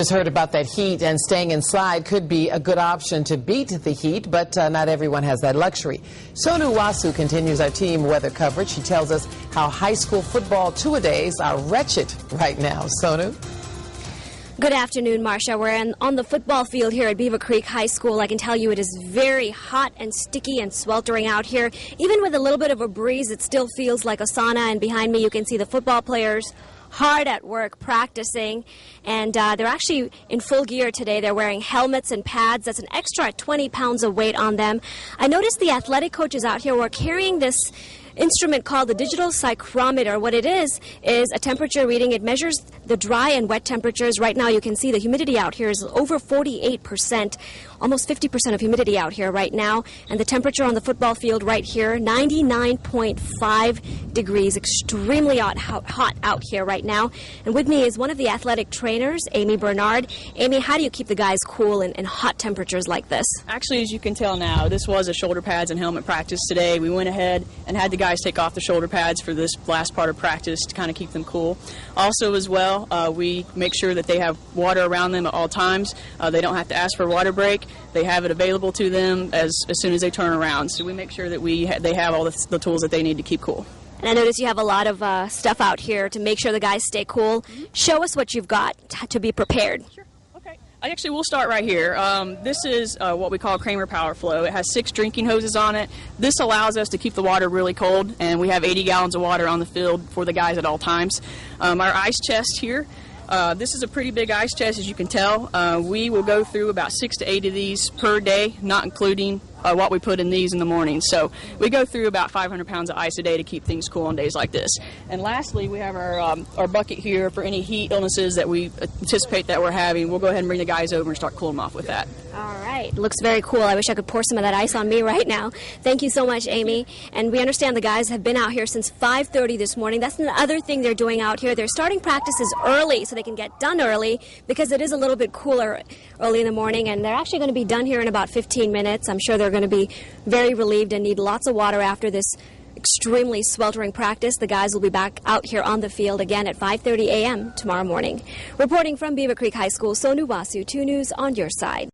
Just heard about that heat, and staying inside could be a good option to beat the heat, but not everyone has that luxury. Sonu Wasu continues our team weather coverage. She tells us how high school football two-a-days are wretched right now. Sonu? Good afternoon, Marcia. We're on the football field here at Beaver Creek High School. I can tell you it is very hot and sticky and sweltering out here. Even with a little bit of a breeze, it still feels like a sauna, and behind me you can see the football players hard at work practicing, and they're actually in full gear today. They're wearing helmets and pads. That's an extra 20 pounds of weight on them. I noticed the athletic coaches out here were carrying this instrument called the digital psychrometer. What it is a temperature reading. It measures the dry and wet temperatures. Right now you can see the humidity out here is over 48%, almost 50% of humidity out here right now, and the temperature on the football field right here, 99.5 degrees, extremely hot out here right now. And with me is one of the athletic trainers, Amy Bernard. Amy, how do you keep the guys cool in hot temperatures like this? Actually, as you can tell now, this was a shoulder pads and helmet practice today. We went ahead and had the guys take off the shoulder pads for this last part of practice to kind of keep them cool. Also as well, we make sure that they have water around them at all times. They don't have to ask for a water break. They have it available to them as soon as they turn around. So we make sure that they have all the tools that they need to keep cool. And I notice you have a lot of stuff out here to make sure the guys stay cool. Show us what you've got to be prepared. Sure. Okay. Actually, we'll start right here. This is what we call Kramer Power Flow. It has 6 drinking hoses on it. This allows us to keep the water really cold, and we have 80 gallons of water on the field for the guys at all times. Our ice chest here. This is a pretty big ice chest, as you can tell. We will go through about 6 to 8 of these per day, not including what we put in these in the morning. So we go through about 500 pounds of ice a day to keep things cool on days like this. And lastly, we have our bucket here for any heat illnesses that we anticipate that we're having. We'll go ahead and bring the guys over and start cooling them off with that. All right. Looks very cool. I wish I could pour some of that ice on me right now. Thank you so much, Amy. And we understand the guys have been out here since 5:30 this morning. That's another thing they're doing out here. They're starting practices early so they can get done early because it is a little bit cooler early in the morning, and they're actually going to be done here in about 15 minutes. I'm sure they're going to be very relieved and need lots of water after this extremely sweltering practice. The guys will be back out here on the field again at 5:30 a.m. tomorrow morning. Reporting from Beaver Creek High School, Sonu Wasu, 2 News on your side.